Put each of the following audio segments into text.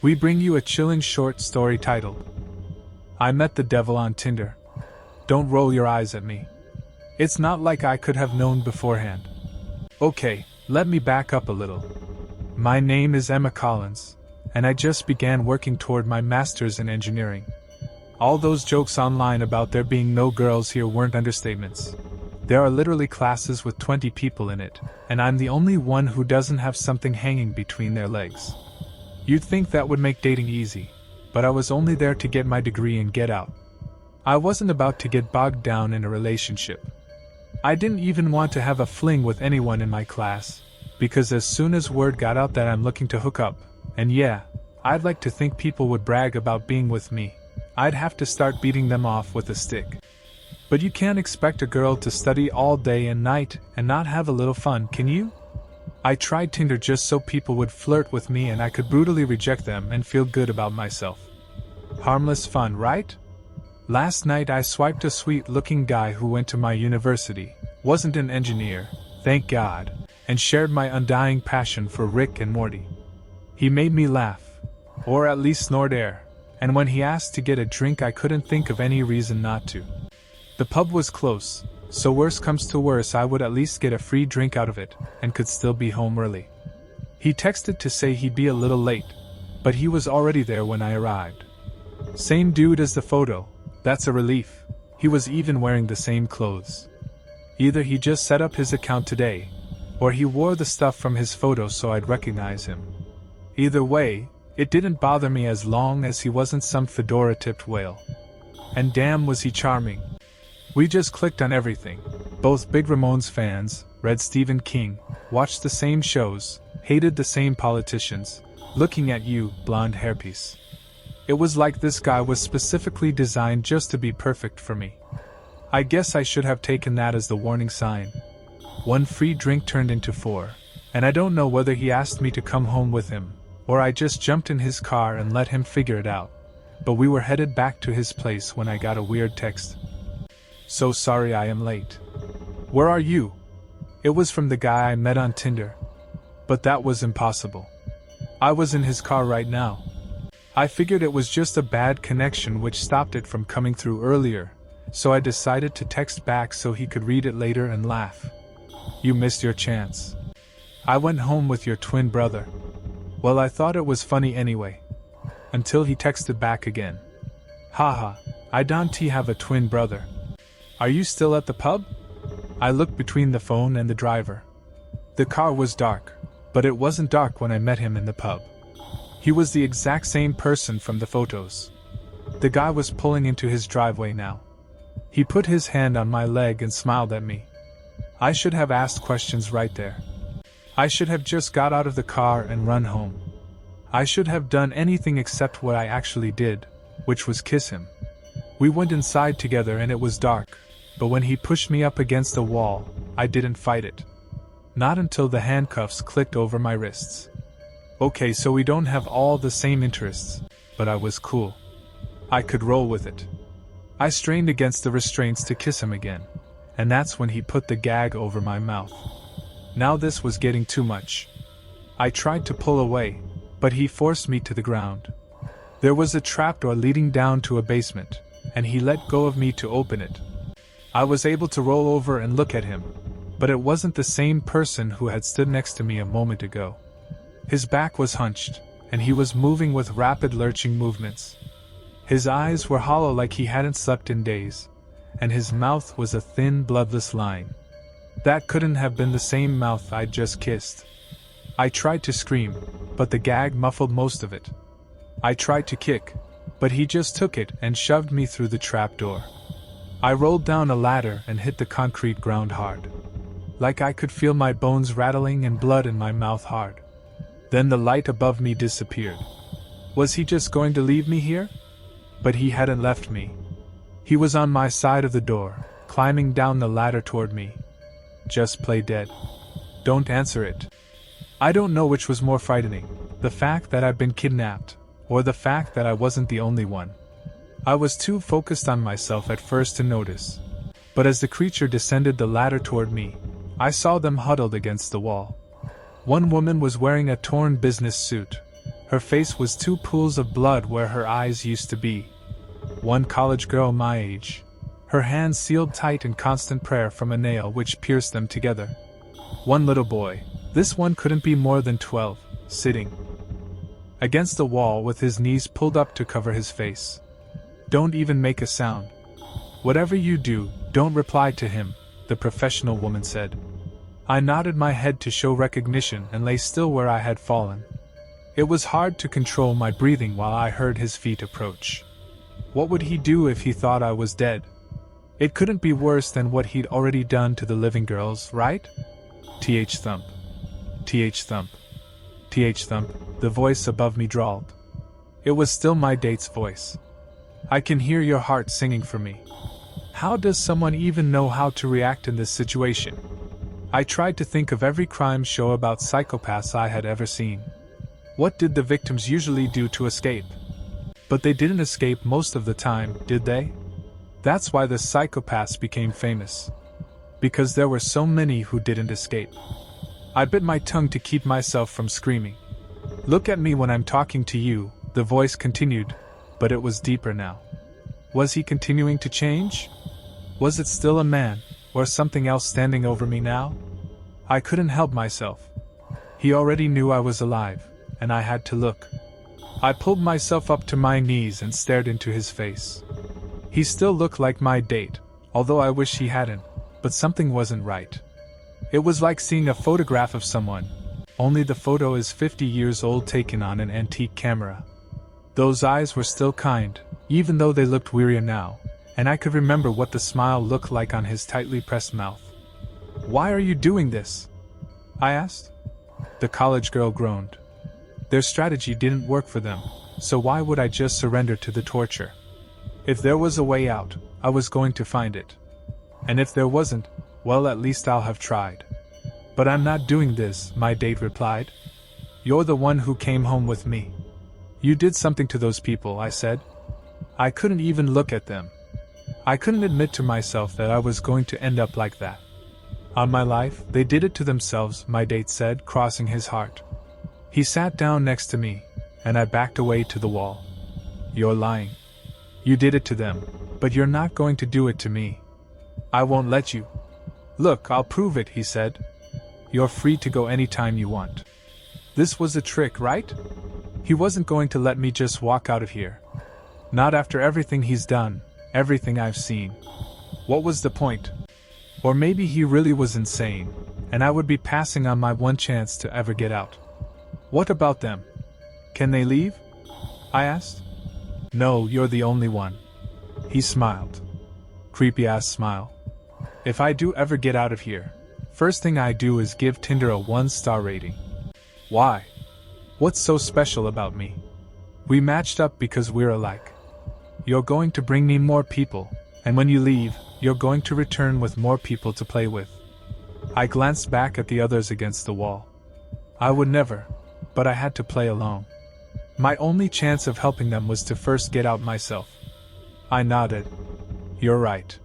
We bring you a chilling short story titled, I Met the Devil on Tinder. Don't roll your eyes at me. It's not like I could have known beforehand. Okay, let me back up a little. My name is Emma Collins, and I just began working toward my master's in engineering. All those jokes online about there being no girls here weren't understatements. There are literally classes with 20 people in it, and I'm the only one who doesn't have something hanging between their legs. You'd think that would make dating easy, but I was only there to get my degree and get out. I wasn't about to get bogged down in a relationship. I didn't even want to have a fling with anyone in my class, because as soon as word got out that I'm looking to hook up, and yeah, I'd like to think people would brag about being with me, I'd have to start beating them off with a stick. But you can't expect a girl to study all day and night and not have a little fun, can you? I tried Tinder just so people would flirt with me and I could brutally reject them and feel good about myself. Harmless fun, right? Last night I swiped a sweet-looking guy who went to my university, wasn't an engineer, thank God, and shared my undying passion for Rick and Morty. He made me laugh, or at least snort air, and when he asked to get a drink I couldn't think of any reason not to. The pub was close, so worst comes to worst I would at least get a free drink out of it, and could still be home early. He texted to say he'd be a little late, but he was already there when I arrived. Same dude as the photo, that's a relief. He was even wearing the same clothes. Either he just set up his account today, or he wore the stuff from his photo so I'd recognize him. Either way, it didn't bother me as long as he wasn't some fedora-tipped whale. And damn was he charming. We just clicked on everything. Both big Ramones fans, read Stephen King, watched the same shows, hated the same politicians, looking at you, blonde hairpiece. It was like this guy was specifically designed just to be perfect for me. I guess I should have taken that as the warning sign. One free drink turned into 4, and I don't know whether he asked me to come home with him, or I just jumped in his car and let him figure it out. But we were headed back to his place when I got a weird text. So sorry I am late. Where are you? It was from the guy I met on Tinder. But that was impossible. I was in his car right now. I figured it was just a bad connection which stopped it from coming through earlier, so I decided to text back so he could read it later and laugh. You missed your chance. I went home with your twin brother. Well, I thought it was funny anyway. Until he texted back again. Haha, I don't have a twin brother. Are you still at the pub? I looked between the phone and the driver. The car was dark, but it wasn't dark when I met him in the pub. He was the exact same person from the photos. The guy was pulling into his driveway now. He put his hand on my leg and smiled at me. I should have asked questions right there. I should have just got out of the car and run home. I should have done anything except what I actually did, which was kiss him. We went inside together and it was dark, but when he pushed me up against the wall, I didn't fight it. Not until the handcuffs clicked over my wrists. Okay, so we don't have all the same interests, but I was cool. I could roll with it. I strained against the restraints to kiss him again, and that's when he put the gag over my mouth. Now this was getting too much. I tried to pull away, but he forced me to the ground. There was a trapdoor leading down to a basement, and he let go of me to open it. I was able to roll over and look at him, but it wasn't the same person who had stood next to me a moment ago. His back was hunched, and he was moving with rapid lurching movements. His eyes were hollow like he hadn't slept in days, and his mouth was a thin, bloodless line. That couldn't have been the same mouth I'd just kissed. I tried to scream, but the gag muffled most of it. I tried to kick, but he just took it and shoved me through the trapdoor. I rolled down a ladder and hit the concrete ground hard. Like I could feel my bones rattling and blood in my mouth hard. Then the light above me disappeared. Was he just going to leave me here? But he hadn't left me. He was on my side of the door, climbing down the ladder toward me. Just play dead. Don't answer it. I don't know which was more frightening, the fact that I'd been kidnapped, or the fact that I wasn't the only one. I was too focused on myself at first to notice. But as the creature descended the ladder toward me, I saw them huddled against the wall. One woman was wearing a torn business suit, Her face was two pools of blood where her eyes used to be. One college girl my age. Her hands sealed tight in constant prayer from a nail which pierced them together. One little boy, this one couldn't be more than 12, sitting against the wall with his knees pulled up to cover his face. Don't even make a sound. Whatever you do, don't reply to him, the professional woman said. I nodded my head to show recognition and lay still where I had fallen. It was hard to control my breathing while I heard his feet approach. What would he do if he thought I was dead? It couldn't be worse than what he'd already done to the living girls, right? Th thump. Th thump. Th thump, the voice above me drawled. It was still my date's voice. I can hear your heart singing for me. How does someone even know how to react in this situation? I tried to think of every crime show about psychopaths I had ever seen. What did the victims usually do to escape? But they didn't escape most of the time, did they? That's why the psychopaths became famous. Because there were so many who didn't escape. I bit my tongue to keep myself from screaming. Look at me when I'm talking to you, the voice continued, but it was deeper now. Was he continuing to change? Was it still a man, or something else standing over me now? I couldn't help myself. He already knew I was alive, and I had to look. I pulled myself up to my knees and stared into his face. He still looked like my date, although I wish he hadn't, but something wasn't right. It was like seeing a photograph of someone, only the photo is 50 years old taken on an antique camera. Those eyes were still kind, even though they looked wearier now, and I could remember what the smile looked like on his tightly pressed mouth. Why are you doing this? I asked. The college girl groaned. Their strategy didn't work for them, so why would I just surrender to the torture? If there was a way out, I was going to find it. And if there wasn't, well, at least I'll have tried. But I'm not doing this, my date replied. You're the one who came home with me. You did something to those people, I said. I couldn't even look at them. I couldn't admit to myself that I was going to end up like that. On my life, they did it to themselves, my date said, crossing his heart. He sat down next to me, and I backed away to the wall. You're lying. You did it to them, but you're not going to do it to me. I won't let you. Look, I'll prove it, he said. You're free to go anytime you want. This was a trick, right? He wasn't going to let me just walk out of here. Not after everything he's done, everything I've seen. What was the point? Or maybe he really was insane, and I would be passing on my one chance to ever get out. What about them? Can they leave? I asked. No, you're the only one. He smiled. Creepy-ass smile. If I do ever get out of here, first thing I do is give Tinder a 1-star rating. Why? What's so special about me? We matched up because we're alike. You're going to bring me more people, and when you leave, you're going to return with more people to play with. I glanced back at the others against the wall. I would never, but I had to play alone. My only chance of helping them was to first get out myself. I nodded. You're right.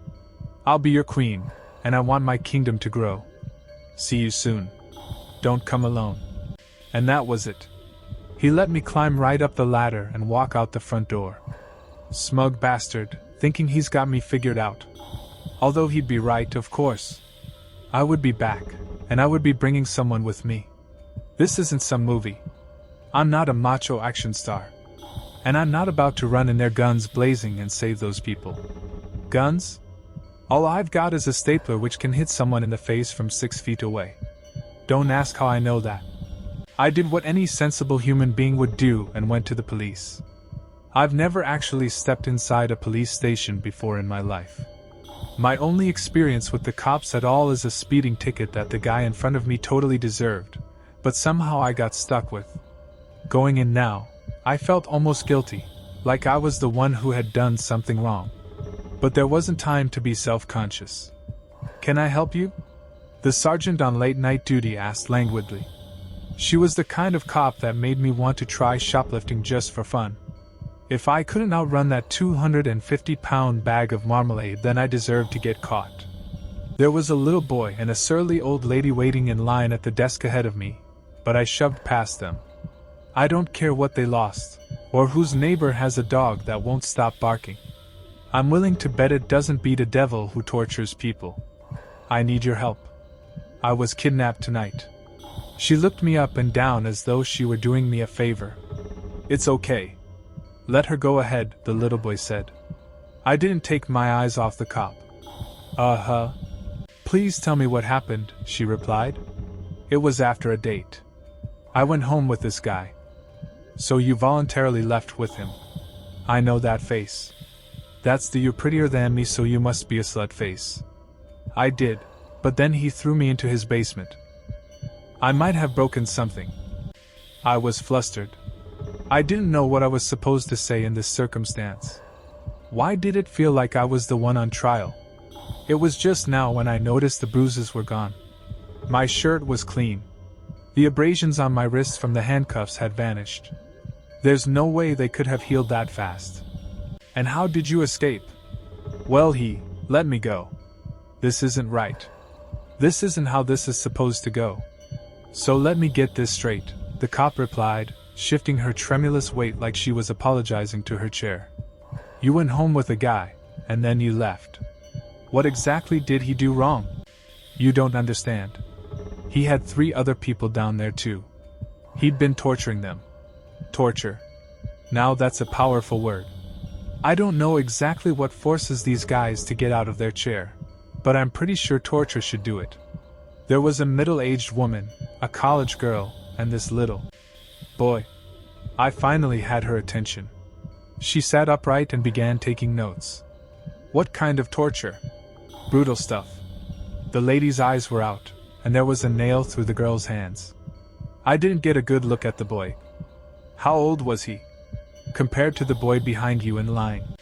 I'll be your queen, and I want my kingdom to grow. See you soon. Don't come alone. And that was it. He let me climb right up the ladder and walk out the front door. Smug bastard, thinking he's got me figured out. Although he'd be right, of course. I would be back, and I would be bringing someone with me. This isn't some movie. I'm not a macho action star. And I'm not about to run in there guns blazing and save those people. Guns? All I've got is a stapler which can hit someone in the face from 6 feet away. Don't ask how I know that. I did what any sensible human being would do and went to the police. I've never actually stepped inside a police station before in my life. My only experience with the cops at all is a speeding ticket that the guy in front of me totally deserved, but somehow I got stuck with. Going in now, I felt almost guilty, like I was the one who had done something wrong. But there wasn't time to be self-conscious. Can I help you? The sergeant on late-night duty asked languidly. She was the kind of cop that made me want to try shoplifting just for fun. If I couldn't outrun that 250-pound bag of marmalade, then I deserved to get caught. There was a little boy and a surly old lady waiting in line at the desk ahead of me, but I shoved past them. I don't care what they lost, or whose neighbor has a dog that won't stop barking. I'm willing to bet it doesn't beat a devil who tortures people. I need your help. I was kidnapped tonight. She looked me up and down as though she were doing me a favor. It's okay. Let her go ahead, the little boy said. I didn't take my eyes off the cop. Uh-huh. Please tell me what happened, she replied. It was after a date. I went home with this guy. So you voluntarily left with him. I know that face. That's the you're prettier than me, so you must be a slut face. I did, but then he threw me into his basement. I might have broken something. I was flustered. I didn't know what I was supposed to say in this circumstance. Why did it feel like I was the one on trial? It was just now when I noticed the bruises were gone. My shirt was clean. The abrasions on my wrists from the handcuffs had vanished. There's no way they could have healed that fast. And how did you escape? Well, he let me go. This isn't right. This isn't how this is supposed to go. So let me get this straight, the cop replied, shifting her tremulous weight like she was apologizing to her chair. You went home with a guy, and then you left. What exactly did he do wrong? You don't understand. He had 3 other people down there too. He'd been torturing them. Torture. Now that's a powerful word. I don't know exactly what forces these guys to get out of their chair, but I'm pretty sure torture should do it. There was a middle-aged woman, a college girl, and this little boy. I finally had her attention. She sat upright and began taking notes. What kind of torture? Brutal stuff. The lady's eyes were out, and there was a nail through the girl's hands. I didn't get a good look at the boy. How old was he? Compared to the boy behind you in line.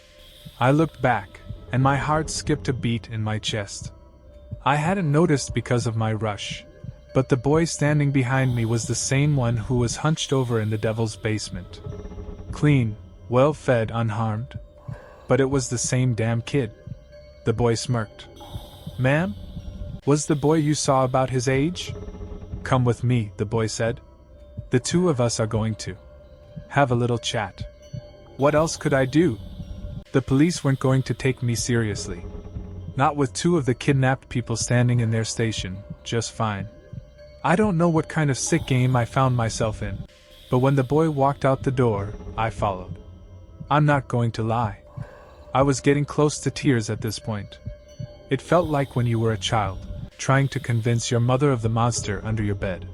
I looked back, and my heart skipped a beat in my chest. I hadn't noticed because of my rush, but the boy standing behind me was the same one who was hunched over in the devil's basement. Clean, well-fed, unharmed. But it was the same damn kid. The boy smirked. Ma'am? Was the boy you saw about his age? Come with me, the boy said. The 2 of us are going to have a little chat. What else could I do? The police weren't going to take me seriously. Not with 2 of the kidnapped people standing in their station, just fine. I don't know what kind of sick game I found myself in, but when the boy walked out the door, I followed. I'm not going to lie. I was getting close to tears at this point. It felt like when you were a child, trying to convince your mother of the monster under your bed.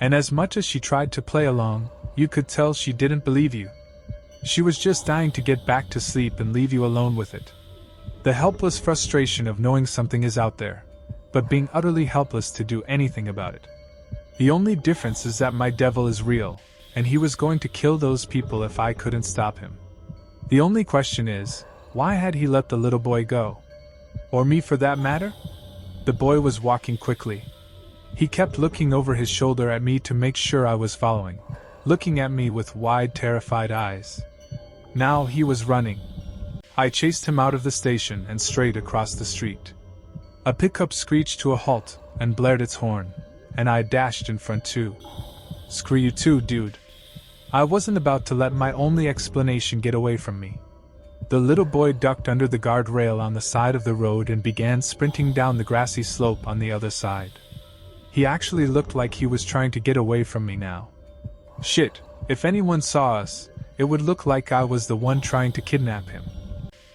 And as much as she tried to play along, you could tell she didn't believe you. She was just dying to get back to sleep and leave you alone with it. The helpless frustration of knowing something is out there, but being utterly helpless to do anything about it. The only difference is that my devil is real, and he was going to kill those people if I couldn't stop him. The only question is, why had he let the little boy go? Or me for that matter? The boy was walking quickly. He kept looking over his shoulder at me to make sure I was following, looking at me with wide, terrified eyes. Now he was running. I chased him out of the station and straight across the street. A pickup screeched to a halt and blared its horn, and I dashed in front too. Screw you too, dude. I wasn't about to let my only explanation get away from me. The little boy ducked under the guardrail on the side of the road and began sprinting down the grassy slope on the other side. He actually looked like he was trying to get away from me now. Shit, if anyone saw us, it would look like I was the one trying to kidnap him.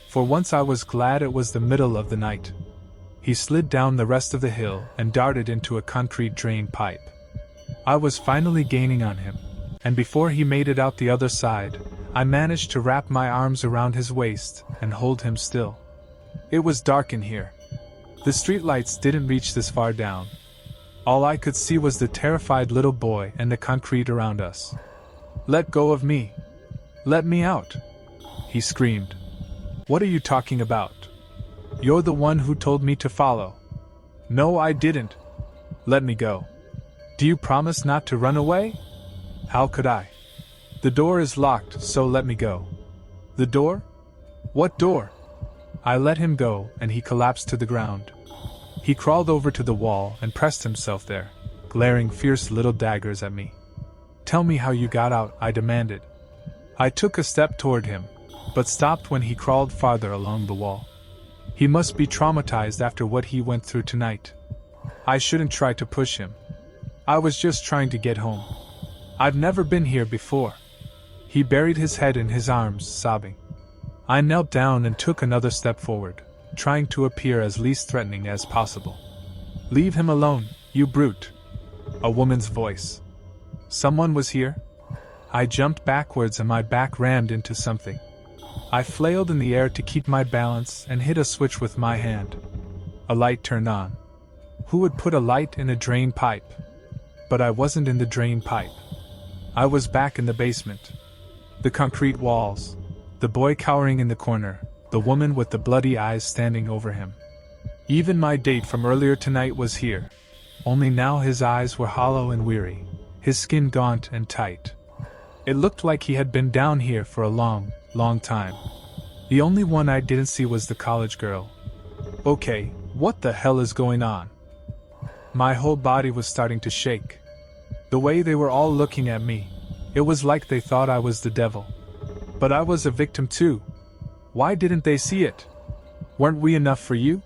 For once I was glad it was the middle of the night. He slid down the rest of the hill and darted into a concrete drain pipe. I was finally gaining on him, and before he made it out the other side, I managed to wrap my arms around his waist and hold him still. It was dark in here. The streetlights didn't reach this far down. All I could see was the terrified little boy and the concrete around us. Let go of me. Let me out, he screamed. What are you talking about? You're the one who told me to follow. No, I didn't. Let me go. Do you promise not to run away? How could I? The door is locked, so let me go. The door? What door? I let him go, and he collapsed to the ground. He crawled over to the wall and pressed himself there, glaring fierce little daggers at me. Tell me how you got out, I demanded. I took a step toward him, but stopped when he crawled farther along the wall. He must be traumatized after what he went through tonight. I shouldn't try to push him. I was just trying to get home. I've never been here before. He buried his head in his arms, sobbing. I knelt down and took another step forward, trying to appear as least threatening as possible. Leave him alone, you brute. A woman's voice. Someone was here? I jumped backwards and my back rammed into something. I flailed in the air to keep my balance and hit a switch with my hand. A light turned on. Who would put a light in a drain pipe? But I wasn't in the drain pipe. I was back in the basement. The concrete walls. The boy cowering in the corner. The woman with the bloody eyes standing over him. Even my date from earlier tonight was here. Only now his eyes were hollow and weary, his skin gaunt and tight. It looked like he had been down here for a long time. The only one I didn't see was the college girl. Okay, what the hell is going on? My whole body was starting to shake. The way they were all looking at me, it was like they thought I was the devil. But I was a victim too. Why didn't they see it? Weren't we enough for you?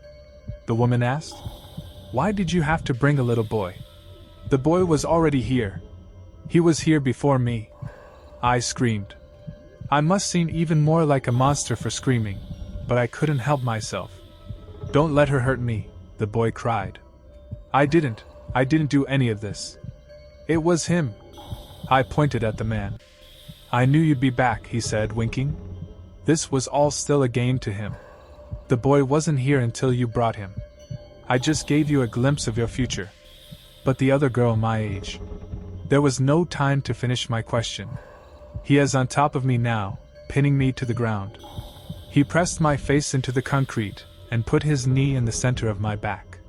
The woman asked. Why did you have to bring a little boy? The boy was already here. He was here before me. I screamed. I must seem even more like a monster for screaming, but I couldn't help myself. Don't let her hurt me, the boy cried. I didn't do any of this. It was him. I pointed at the man. I knew you'd be back, he said, winking. This was all still a game to him. The boy wasn't here until you brought him. I just gave you a glimpse of your future. But the other girl my age. There was no time to finish my question. He is on top of me now, pinning me to the ground. He pressed my face into the concrete and put his knee in the center of my back.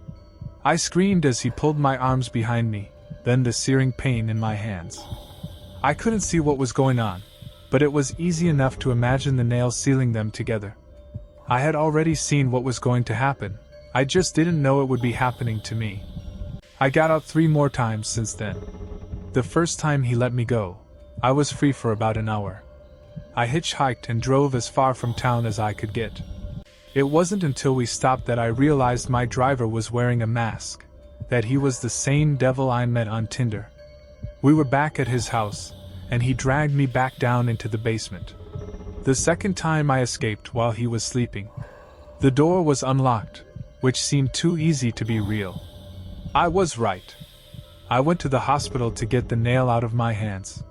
I screamed as he pulled my arms behind me, then the searing pain in my hands. I couldn't see what was going on, but it was easy enough to imagine the nails sealing them together. I had already seen what was going to happen. I just didn't know it would be happening to me. I got out 3 more times since then. The first time he let me go, I was free for about an hour. I hitchhiked and drove as far from town as I could get. It wasn't until we stopped that I realized my driver was wearing a mask, that he was the same devil I met on Tinder. We were back at his house, and he dragged me back down into the basement. The second time I escaped while he was sleeping. The door was unlocked, which seemed too easy to be real. I was right. I went to the hospital to get the nail out of my hands.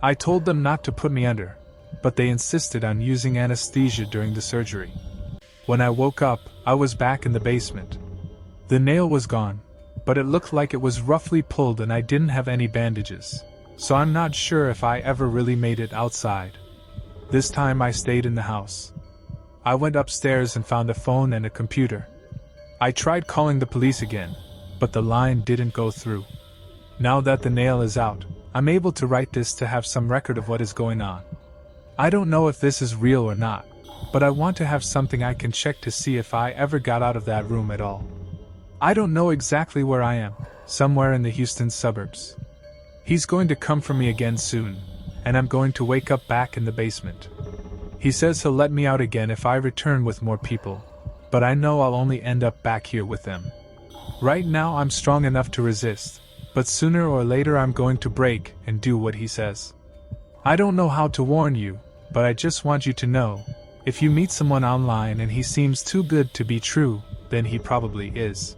I told them not to put me under, but they insisted on using anesthesia during the surgery. When I woke up, I was back in the basement. The nail was gone, but it looked like it was roughly pulled and I didn't have any bandages, so I'm not sure if I ever really made it outside. This time I stayed in the house. I went upstairs and found a phone and a computer. I tried calling the police again, but the line didn't go through. Now that the nail is out, I'm able to write this to have some record of what is going on. I don't know if this is real or not, but I want to have something I can check to see if I ever got out of that room at all. I don't know exactly where I am, somewhere in the Houston suburbs. He's going to come for me again soon, and I'm going to wake up back in the basement. He says he'll let me out again if I return with more people, but I know I'll only end up back here with them. Right now I'm strong enough to resist, but sooner or later I'm going to break and do what he says. I don't know how to warn you, but I just want you to know, if you meet someone online and he seems too good to be true, then he probably is.